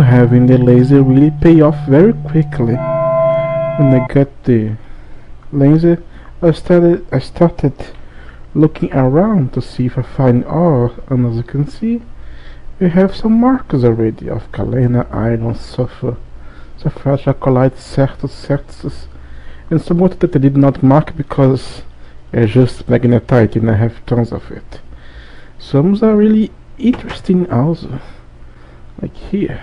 having the laser really pay off very quickly. When I got the laser, I started looking around to see if I find ore, and as you can see, we have some markers already of galena, iron, sulfur, colloids, certus, and some water that I did not mark because it's just magnetite and I have tons of it. Some are really interesting also, like here.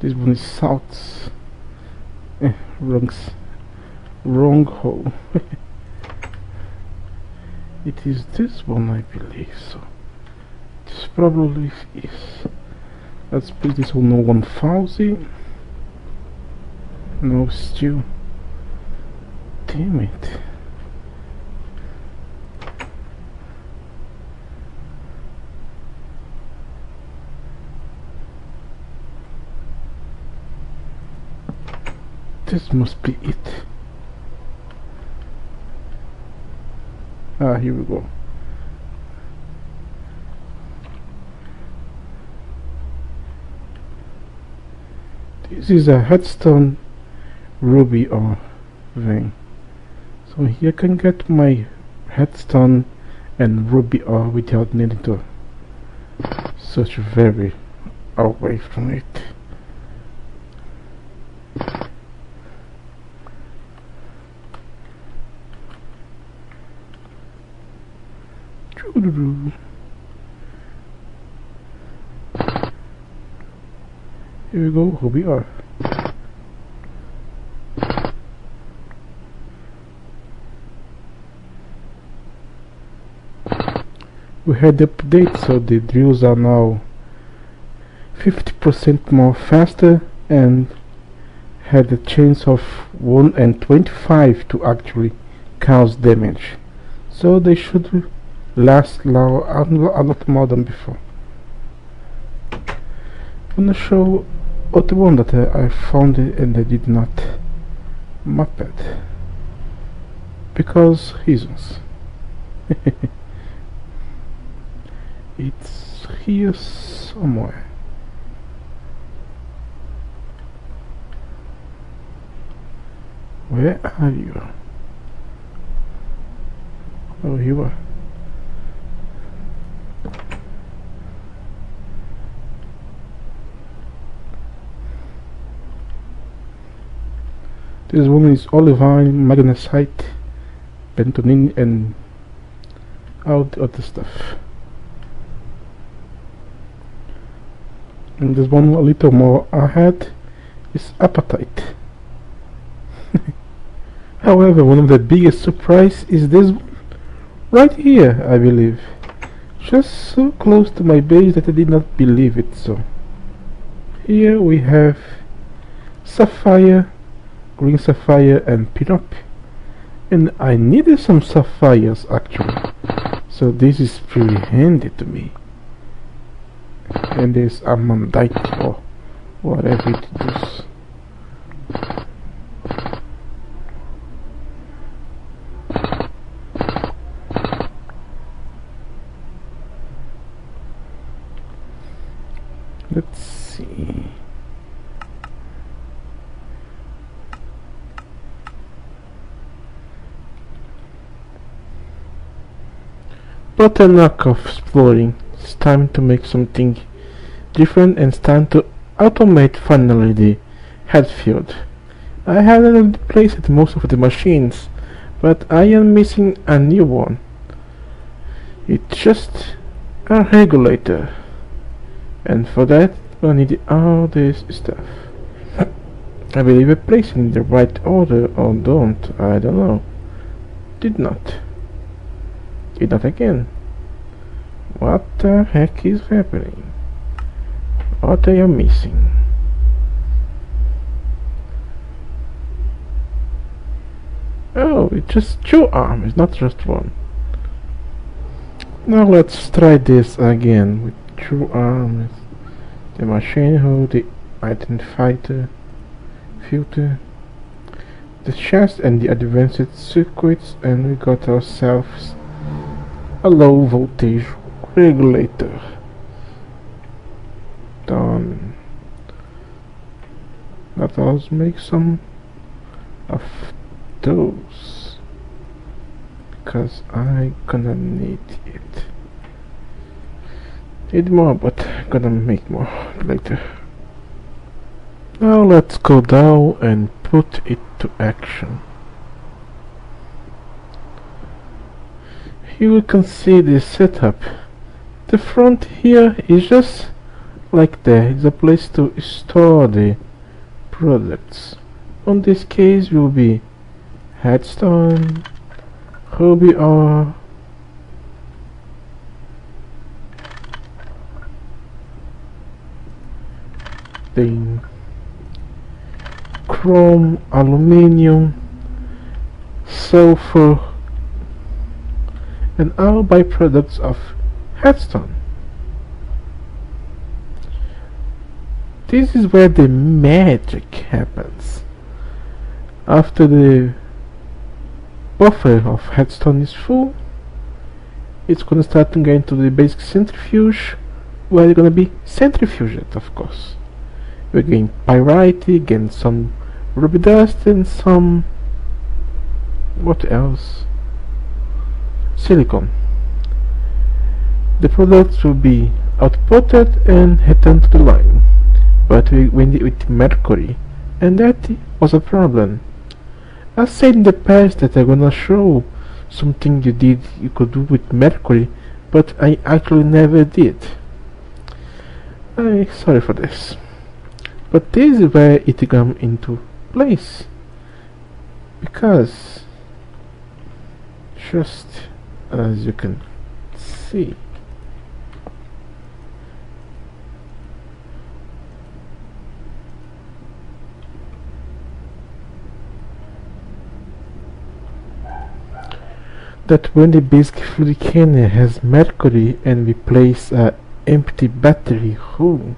This one is salt. Wrong hole. It is this one, I believe so. This probably is. Let's put this on 1000. No stew. Damn it. This must be it. Ah, here we go. This is a headstone ruby ore vein. So here I can get my headstone and ruby ore without needing to search very away from it. Here we go, ruby ore. We had the update, so the drills are now 50% more faster and had a chance of 1 in 25 to actually cause damage. So they should last a lot more than before. I'm gonna show other one that I found it and I did not map it because reasons. It's here somewhere. Where are you? Oh, here you are. This one is olivine, magnesite, bentonite, and all the other stuff. And this one a little more ahead is apatite. However, one of the biggest surprise is this one right here, I believe. Just so close to my base that I did not believe it. So here we have sapphire, green sapphire and pinop, and I needed some sapphires actually, so this is pretty handy to me. And there's amandite or whatever it is. Let's see. But enough of exploring. It's time to make something different and it's time to automate finally the head field. I have already replaced most of the machines, but I am missing a new one. It's just a regulator, and for that I need all this stuff. I believe I placed it in the right order or don't, I don't know. Did not again. What the heck is happening? What are you missing? Oh, it's just 2 arms, not just one. Now let's try this again with 2 arms. The machine hole, the identifier, filter, the chest and the advanced circuits, and we got ourselves a low voltage regulator. Done. Let us make some of those, because I gonna need it. Need more, but gonna make more later. Now let's go down and put it to action. Here you can see the setup. The front here is just like there. It's a place to store the products. On this case will be headstone, ruby ore, then chrome, aluminium, sulfur, and all byproducts of headstone. This is where the magic happens. After the buffer of headstone is full, it's gonna start to go into the basic centrifuge, where they're gonna be centrifuged, of course. We're getting pyrite, getting some ruby dust, and some, what else? Silicon. The products will be outputted and returned to the line, but we went with mercury, and that was a problem. I said in the past that I'm gonna show something you could do with mercury, but I actually never did. I'm sorry for this. But this is where it comes into place, because just as you can see, that when the basic fluid can has mercury and we place an empty battery hole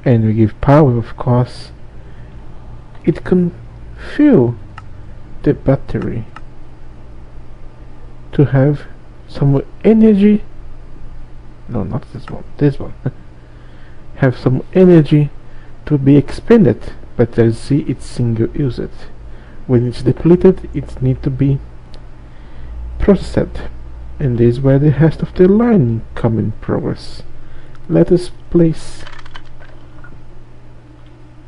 and we give power, of course, it can fill the battery to have some energy. No, not this one. Have some energy to be expended, but as see, it's single used. When it's depleted, it needs to be processed, and this is where the rest of the line come in progress. Let us place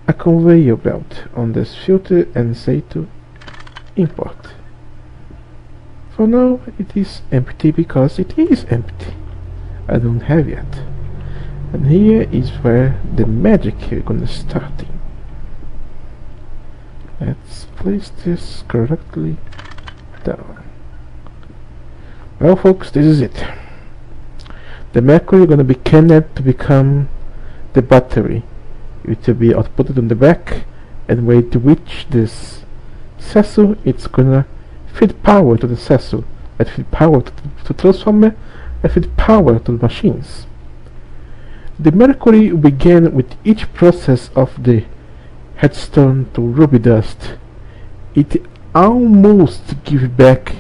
a conveyor belt on this filter and say to import. For now it is empty because it is empty. I don't have yet. And here is where the magic is gonna start. Let's place this correctly down. Well folks, this is it. The mercury is gonna be canned to become the battery. It will be outputted on the back, and when it reach this sessile, it's gonna feed power to the sessile, and feed power to transformer, and feed power to the machines. The mercury began with each process of the headstone to ruby dust. It almost gives back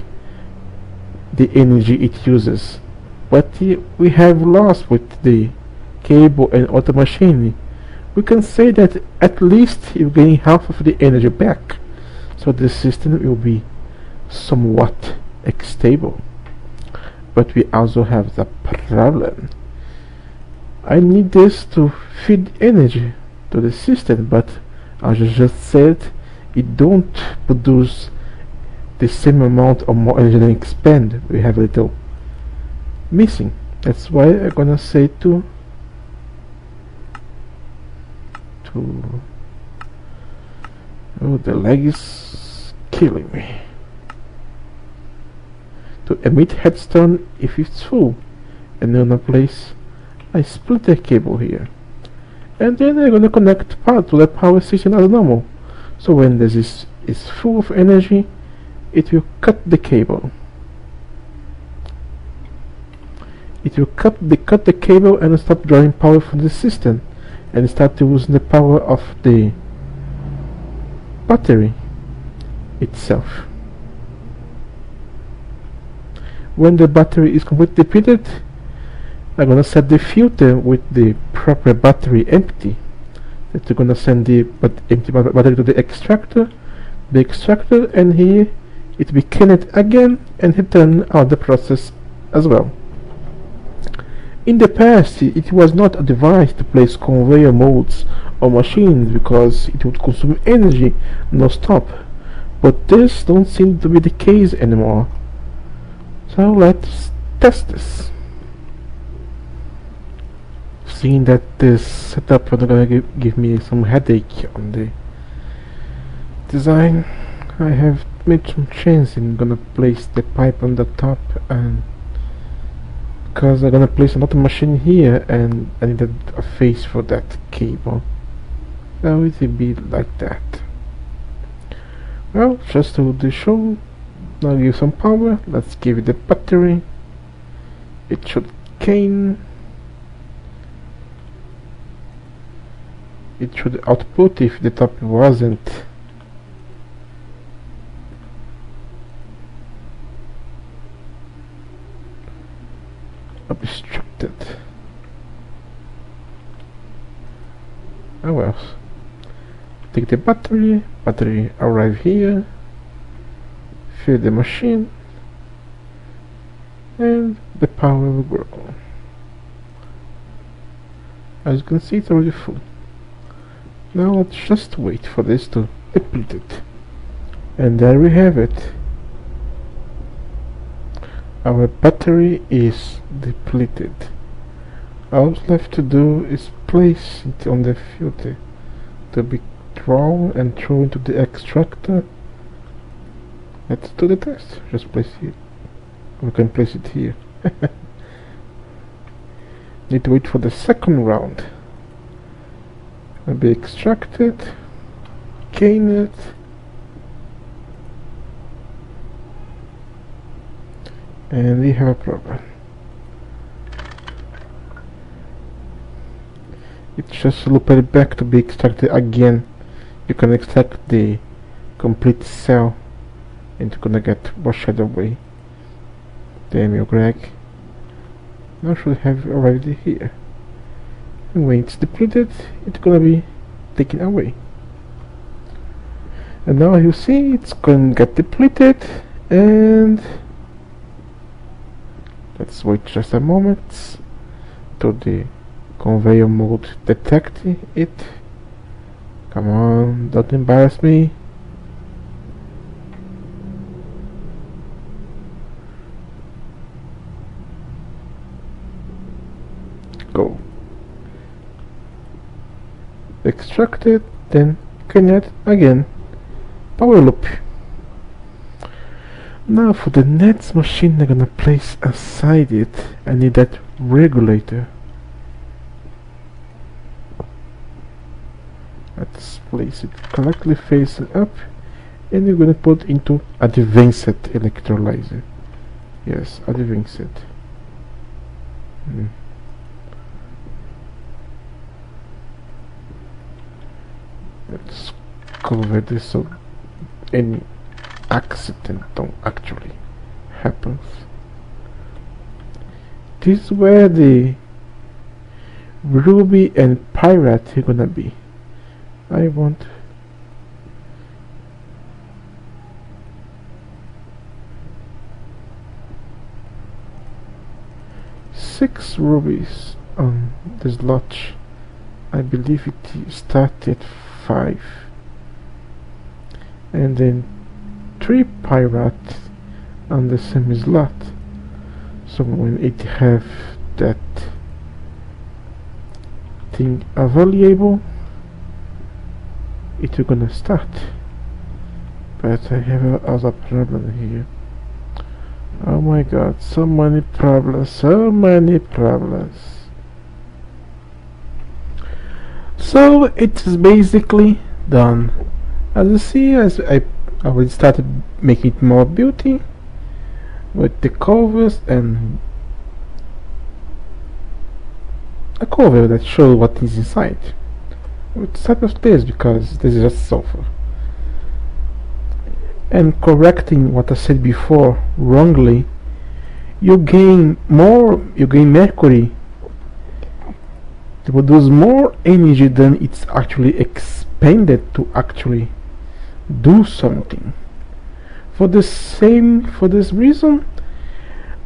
the energy it uses, but we have lost with the cable and auto machine. We can say that at least you're getting half of the energy back, so the system will be somewhat stable. But we also have the problem. I need this to feed energy to the system, but as I just said, it don't produce the same amount or more energy than expand. We have a little missing. That's why I'm gonna say to oh, the lag is killing me. To emit headstone if it's full, and in a place I split the cable here, and then I'm gonna connect part to the power system as normal. So when this is full of energy, it will cut the cable. It will cut the cable and stop drawing power from the system, and start using the power of the battery itself. When the battery is completely depleted, I'm gonna set the filter with the proper battery empty. That we're gonna send the empty battery to the extractor, and here it will be canned again and return out the process as well. In the past, it was not advised to place conveyor molds on machines because it would consume energy non-stop, but this don't seem to be the case anymore. So let's test this. Seeing that this setup is gonna give me some headache on the design, I have made some changes. I'm gonna place the pipe on the top, and because I'm gonna place another machine here and I needed a face for that cable, so it will be like that. Well, just to the show, now give some power. Let's give it the battery. It should gain. It should output if the top wasn't obstructed. Oh well. Take the battery arrive here, fill the machine, and the power will grow. As you can see, it's already full. Now let's just wait for this to deplete it. And there we have it. Our battery is depleted. All that's left to do is place it on the filter to be drawn and thrown into the extractor. Let's do the test. Just place it. We can place it here. Need to wait for the second round. Will be extracted, gain it, and we have a problem. It just looped back to be extracted again. You can extract the complete cell and it's gonna get washed away. Damn you, Greg. Now should have already here. And when it's depleted, it's gonna be taken away. And now you see it's gonna get depleted, and let's wait just a moment to the conveyor mold detect it. Come on, don't embarrass me. Go. Extract it, then connect again. Power loop. Now for the next machine I'm gonna place aside it, I need that regulator. Let's place it correctly facing up, and we're gonna put into advanced electrolyzer. Yes, advanced. Let's cover this so any accident don't actually happen. This is where the ruby and pirate are gonna be. I want six rubies on this lot. I believe it started 5, and then 3 pirates on the same slot. So when it have that thing available, it's gonna start. But I have a other problem here. Oh my god, so many problems, so many problems. So it is basically done. As you see, as I already started making it more beauty with the covers and a cover that shows what is inside. With start with this because this is just sulfur. And correcting what I said before wrongly, you gain mercury to produce more energy than it's actually expended to actually do something. For this reason,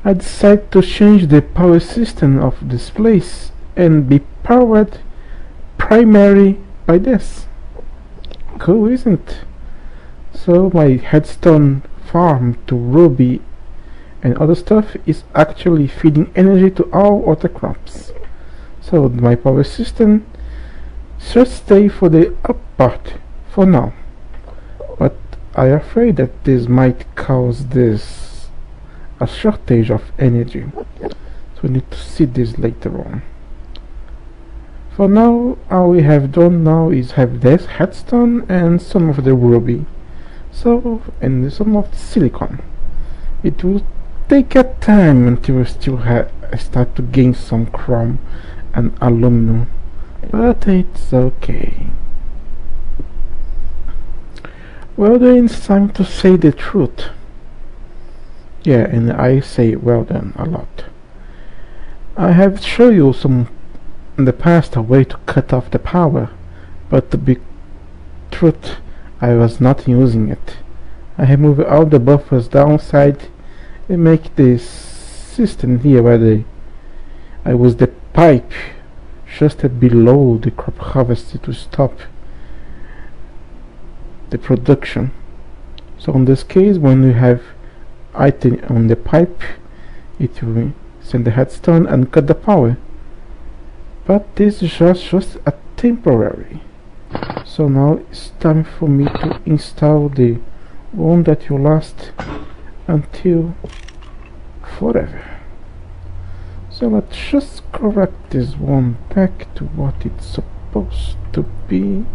I decided to change the power system of this place and be powered primarily by this. Cool, isn't it? So my headstone farm to ruby and other stuff is actually feeding energy to all other crops. So my power system should stay for the up part for now. But I'm afraid that this might cause a shortage of energy. So we need to see this later on. For now, all we have done now is have this headstone and some of the ruby. So, and some of the silicon. It will take a time until we still start to gain some chrome and aluminum, but it's okay. Well then, it's time to say the truth. Yeah, and I say well done a lot. I have shown you some in the past a way to cut off the power, but to be truth, I was not using it. I have moved all the buffers downside and make this system here where I was the pipe just below the crop harvest to stop the production. So in this case, when you have item on the pipe, it will send the headstone and cut the power. But this is just a temporary. So now it's time for me to install the one that will last until forever. So let's just correct this one back to what it's supposed to be.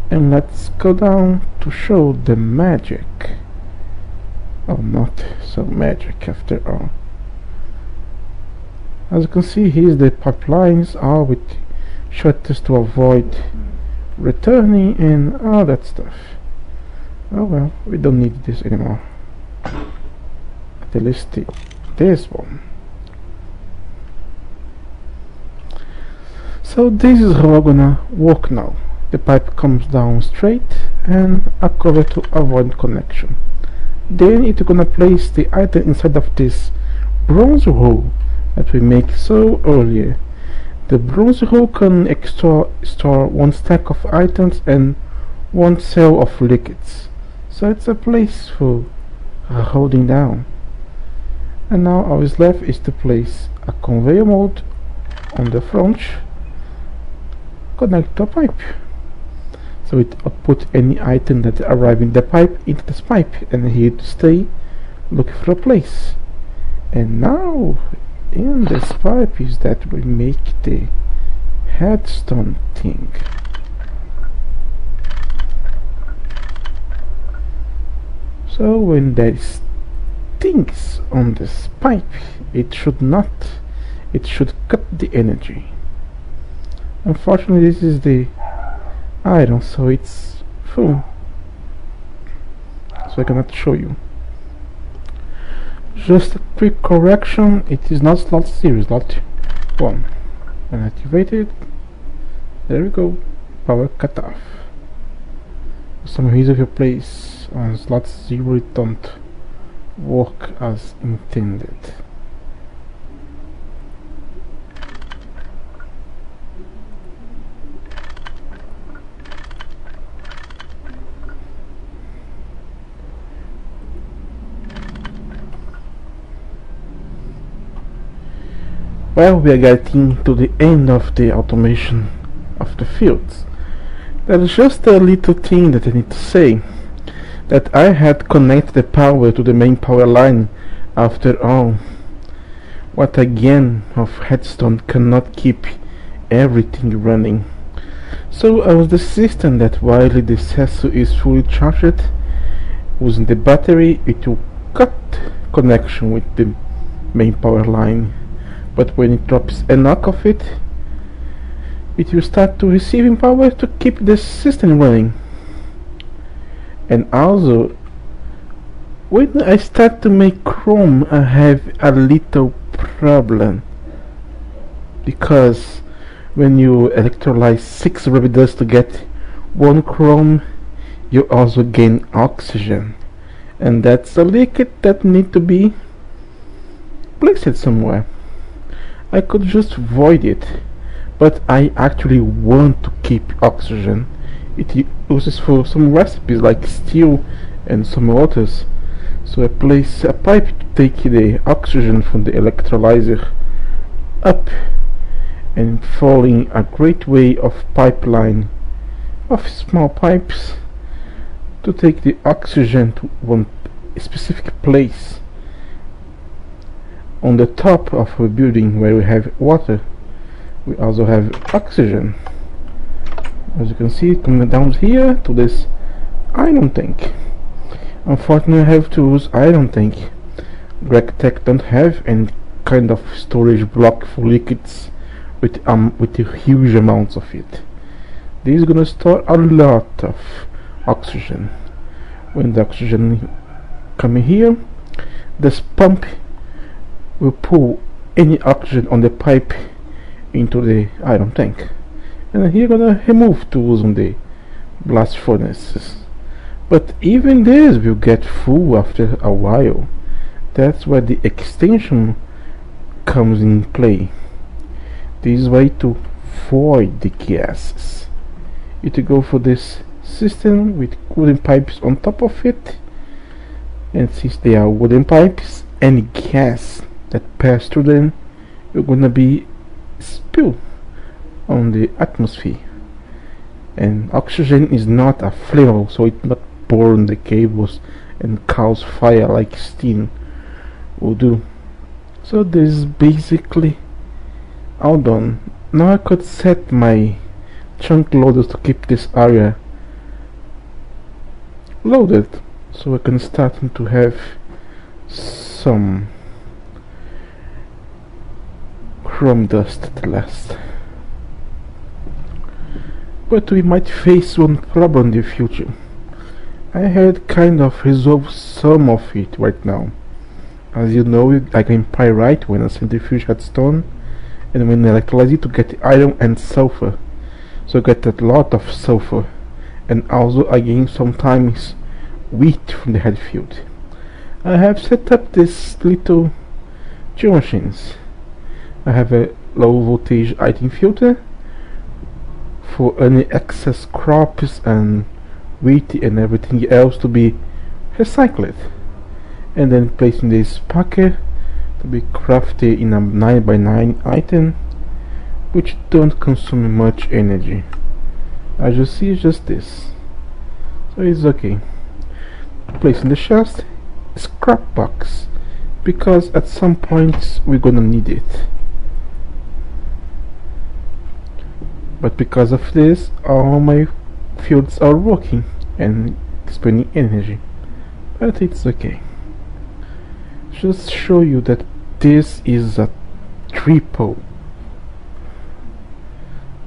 And let's go down to show the magic. Oh, not so magic after all. As you can see, here's the pipelines, all with shutters to avoid returning and all that stuff. Oh well, we don't need this anymore. At least this one. So this is how I'm gonna work now. The pipe comes down straight and a cover to avoid connection. Then it's gonna place the item inside of this bronze hole that we make so earlier. The bronze hole can store one stack of items and one cell of liquids. So it's a place for holding down. And now all is left is to place a conveyor mold on the front, connect to a pipe. So it output any item that arrive in the pipe into this pipe, and here to stay looking for a place. And now in this pipe is that we make the headstone thing. So when there is things on this pipe, it should cut the energy. Unfortunately, this is the iron, so it's full, so I cannot show you. Just a quick correction, it is not slot 0, slot 1. When activated, there we go, power cut off. For some reason, if you place on slot 0, it don't work as intended. Well, we are getting to the end of the automation of the fields. There is just a little thing that I need to say, that I had connected the power to the main power line after all. What again of headstone cannot keep everything running. So I was the system that while the sensor is fully charged using the battery, it will cut connection with the main power line. But when it drops enough of it, it will start to receiving power to keep the system running. And also, When I start to make chrome, I have a little problem, because when you electrolyze 6 ruby dust to get 1 chrome, you also gain oxygen, and that's a liquid that need to be placed somewhere. I could just void it, but I actually want to keep oxygen. It uses for some recipes like steel and some others. So I place a pipe to take the oxygen from the electrolyzer up, and following a great way of pipeline of small pipes to take the oxygen to one specific place. On the top of a building where we have water, we also have oxygen. As you can see, coming down here to this iron tank. Unfortunately, I have to use iron tank. GregTech don't have any kind of storage block for liquids with huge amounts of it. This is gonna store a lot of oxygen. When the oxygen come here, this pump will pull any oxygen on the pipe into the iron tank, and here gonna remove tools on the blast furnaces. But even this will get full after a while. That's where the extension comes in play. This is way to void the gases. You to go for this system with wooden pipes on top of it, and since they are wooden pipes, any gas that pass through them you're gonna be spilled on the atmosphere, and oxygen is not a flammable, so it not burn the cables and cause fire like steam will do. So this is basically all done. Now I could set my chunk loaders to keep this area loaded, so I can start to have some chrome dust at last. But we might face one problem in the future. I had kind of resolved some of it right now. As you know, I can pyrite when a centrifuge had stone, and when I electrolyze it to get iron and sulfur. So I get a lot of sulfur, and also I gain sometimes wheat from the head field. I have set up this little 2 machines. I have a low voltage item filter for any excess crops and wheat and everything else to be recycled, and then placing this packet to be crafted in a 9x9 item which don't consume much energy. As you see, it's just this, so it's okay. Placing the chest, scrap box, because at some point we're gonna need it. But because of this, all my fields are working and spending energy, but it's okay. Just show you that this is a triple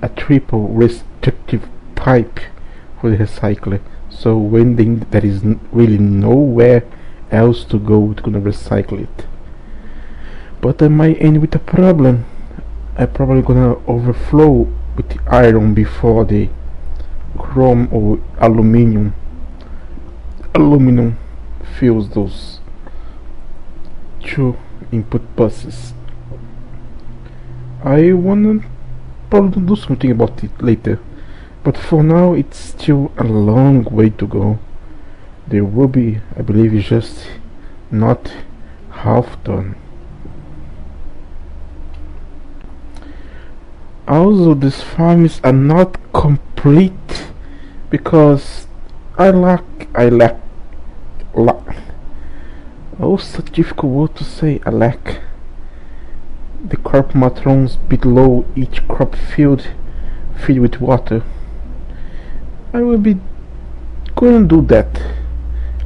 restrictive pipe for the recycler, so when there is really nowhere else to go, it's gonna recycle it. But I might end with a problem. I'm probably gonna overflow with the iron before the chrome or aluminum fills those 2 input buses. I wanna probably do something about it later, but for now it's still a long way to go. The ruby, I believe, is just not half done. Also, these farms are not complete because I lack oh, such a difficult word to say. I lack the crop matrons below each crop field filled with water. I will be going to do that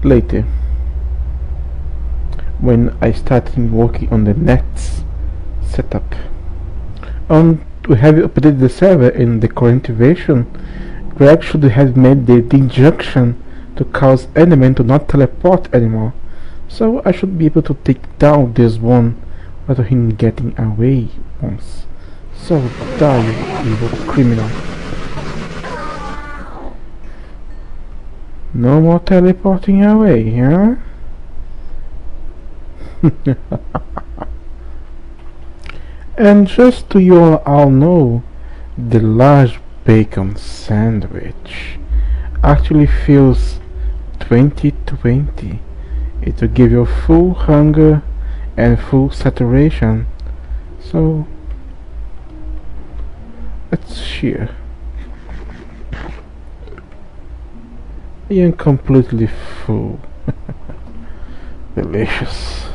later when I start working on the nets setup. To have updated the server in the current version, Greg should have made the injunction to cause element to not teleport anymore, So I should be able to take down this one without him getting away once. So die, you evil criminal. No more teleporting away, huh? And just so you all know, the large bacon sandwich actually feels 2020. It will give you full hunger and full saturation. So let's share. I am completely full. Delicious.